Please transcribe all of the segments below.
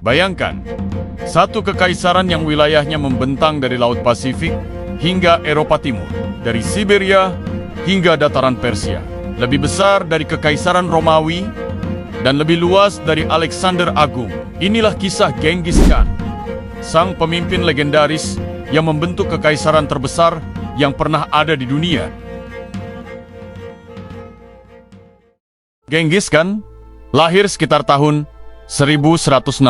Bayangkan, satu kekaisaran yang wilayahnya membentang dari Laut Pasifik hingga Eropa Timur, dari Siberia hingga dataran Persia, lebih besar dari kekaisaran Romawi dan lebih luas dari Alexander Agung. Inilah kisah Genghis Khan, sang pemimpin legendaris yang membentuk kekaisaran terbesar yang pernah ada di dunia. Genghis Khan lahir sekitar tahun 1162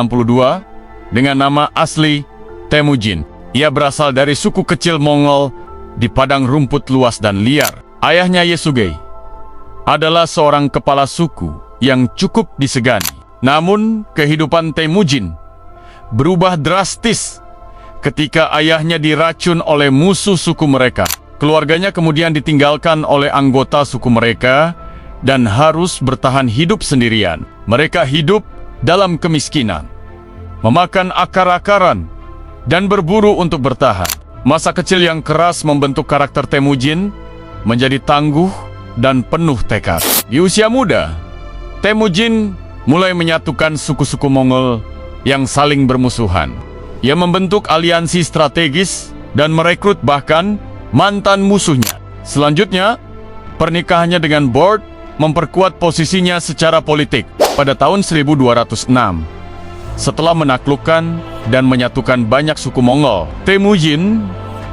dengan nama asli Temujin. Ia berasal dari suku kecil Mongol di padang rumput luas dan liar. Ayahnya Yesugei adalah seorang kepala suku yang cukup disegani. Namun, kehidupan Temujin berubah drastis ketika ayahnya diracun oleh musuh suku mereka. Keluarganya kemudian ditinggalkan oleh anggota suku mereka dan harus bertahan hidup sendirian. Mereka hidup dalam kemiskinan, memakan akar-akaran, dan berburu untuk bertahan. Masa kecil yang keras membentuk karakter Temujin menjadi tangguh dan penuh tekad. Di usia muda, Temujin mulai menyatukan suku-suku Mongol yang saling bermusuhan. Ia membentuk aliansi strategis dan merekrut bahkan mantan musuhnya. Selanjutnya, pernikahannya dengan Bord memperkuat posisinya secara politik. Pada tahun 1206, setelah menaklukkan dan menyatukan banyak suku Mongol, Temujin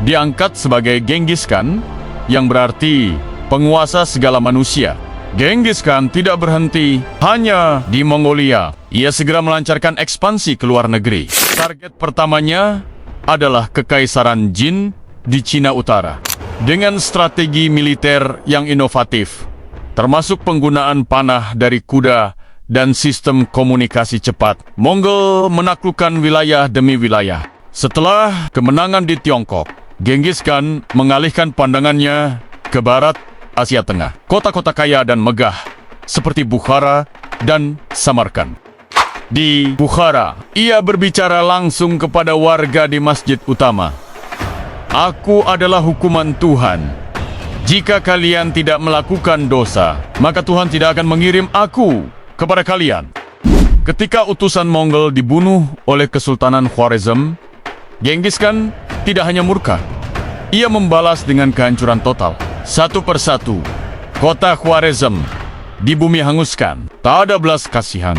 diangkat sebagai Genghis Khan, yang berarti penguasa segala manusia. Genghis Khan tidak berhenti hanya di Mongolia. Ia segera melancarkan ekspansi ke luar negeri. Target pertamanya adalah Kekaisaran Jin di Cina Utara. Dengan strategi militer yang inovatif, termasuk penggunaan panah dari kuda dan sistem komunikasi cepat, Mongol menaklukkan wilayah demi wilayah. Setelah kemenangan di Tiongkok, Genghis Khan mengalihkan pandangannya ke barat Asia Tengah. Kota-kota kaya dan megah seperti Bukhara dan Samarkand. Di Bukhara, ia berbicara langsung kepada warga di masjid utama. "Aku adalah hukuman Tuhan. Jika kalian tidak melakukan dosa, maka Tuhan tidak akan mengirim aku kepada kalian." Ketika utusan Mongol dibunuh oleh Kesultanan Khwarezm, Genghis Khan tidak hanya murka. Ia membalas dengan kehancuran total. Satu persatu, kota Khwarezm di bumi hanguskan. Tak ada belas kasihan.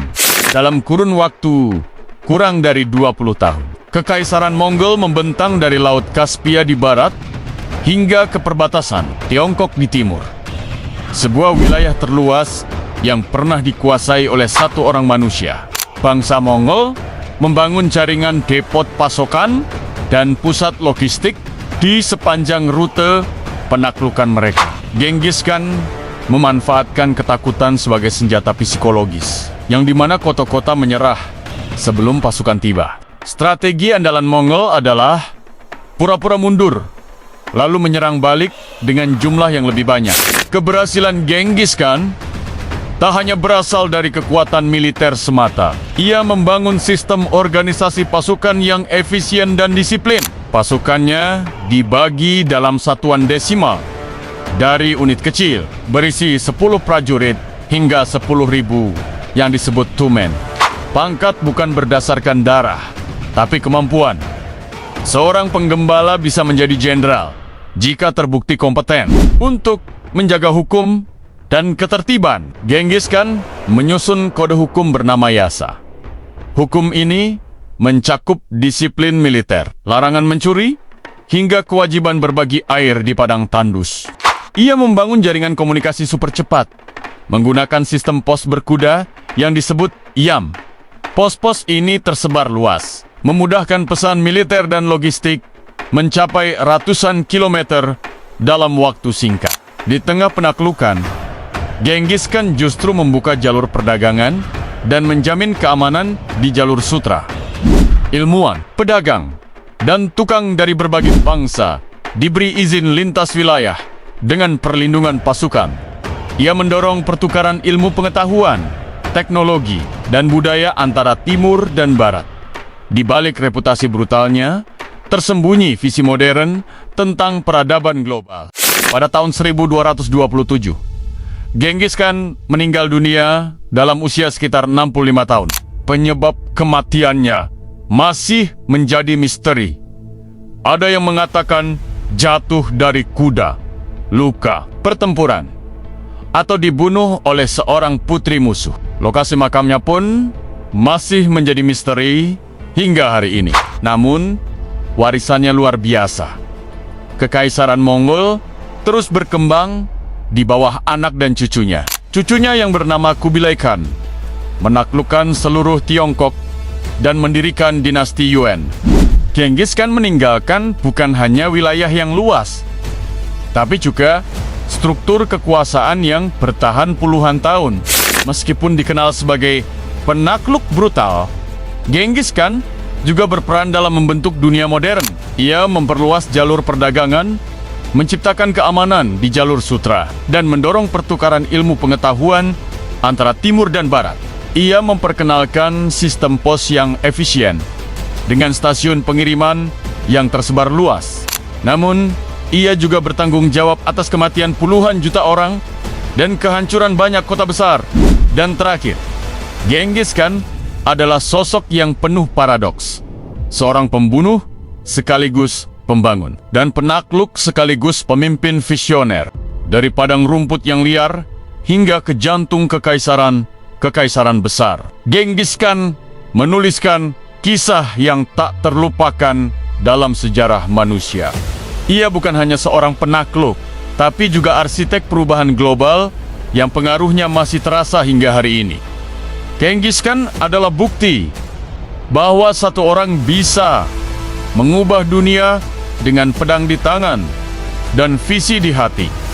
Dalam kurun waktu kurang dari 20 tahun, Kekaisaran Mongol membentang dari Laut Kaspia di barat hingga ke perbatasan Tiongkok di timur. Sebuah wilayah terluas yang pernah dikuasai oleh satu orang manusia. Bangsa Mongol membangun jaringan depot pasokan dan pusat logistik di sepanjang rute penaklukan mereka. Genghis Khan memanfaatkan ketakutan sebagai senjata psikologis, yang dimana kota-kota menyerah sebelum pasukan tiba. Strategi andalan Mongol adalah pura-pura mundur, lalu menyerang balik dengan jumlah yang lebih banyak. Keberhasilan Genghis Khan tak hanya berasal dari kekuatan militer semata. Ia membangun sistem organisasi pasukan yang efisien dan disiplin. Pasukannya dibagi dalam satuan desimal dari unit kecil, berisi 10 prajurit hingga 10.000 yang disebut tumen. Pangkat bukan berdasarkan darah, tapi kemampuan. Seorang penggembala bisa menjadi jenderal jika terbukti kompeten untuk menjaga hukum dan ketertiban. Genghis Khan menyusun kode hukum bernama Yasa. Hukum ini mencakup disiplin militer, larangan mencuri, hingga kewajiban berbagi air di padang tandus. Ia membangun jaringan komunikasi super cepat, menggunakan sistem pos berkuda yang disebut Yam. Pos-pos ini tersebar luas, memudahkan pesan militer dan logistik mencapai ratusan kilometer dalam waktu singkat. Di tengah penaklukan, Genghis Khan justru membuka jalur perdagangan dan menjamin keamanan di jalur sutra. Ilmuwan, pedagang, dan tukang dari berbagai bangsa diberi izin lintas wilayah dengan perlindungan pasukan. Ia mendorong pertukaran ilmu pengetahuan, teknologi, dan budaya antara timur dan barat. Di balik reputasi brutalnya, tersembunyi visi modern tentang peradaban global. Pada tahun 1227, Genghis Khan meninggal dunia dalam usia sekitar 65 tahun. penyebab kematiannya masih menjadi misteri. Ada yang mengatakan jatuh dari kuda, luka, pertempuran, atau dibunuh oleh seorang putri musuh. Lokasi makamnya pun masih menjadi misteri hingga hari ini. Namun, warisannya luar biasa. Kekaisaran Mongol terus berkembang di bawah anak dan cucunya. Cucunya yang bernama Kubilai Khan menaklukkan seluruh Tiongkok dan mendirikan dinasti Yuan. Genghis Khan meninggalkan bukan hanya wilayah yang luas, tapi juga struktur kekuasaan yang bertahan puluhan tahun. Meskipun dikenal sebagai penakluk brutal, Genghis Khan juga berperan dalam membentuk dunia modern. Ia memperluas jalur perdagangan, menciptakan keamanan di jalur sutra, dan mendorong pertukaran ilmu pengetahuan antara timur dan barat. Ia memperkenalkan sistem pos yang efisien dengan stasiun pengiriman yang tersebar luas. Namun, ia juga bertanggung jawab atas kematian puluhan juta orang dan kehancuran banyak kota besar. Dan terakhir, Genghis Khan adalah sosok yang penuh paradoks. Seorang pembunuh sekaligus pembangun, dan penakluk sekaligus pemimpin visioner. Dari padang rumput yang liar hingga ke jantung kekaisaran besar, Genghis Khan menuliskan kisah yang tak terlupakan dalam sejarah manusia. Ia bukan hanya seorang penakluk, tapi juga arsitek perubahan global yang pengaruhnya masih terasa hingga hari ini. Genghis Khan adalah bukti bahwa satu orang bisa mengubah dunia dengan pedang di tangan dan visi di hati.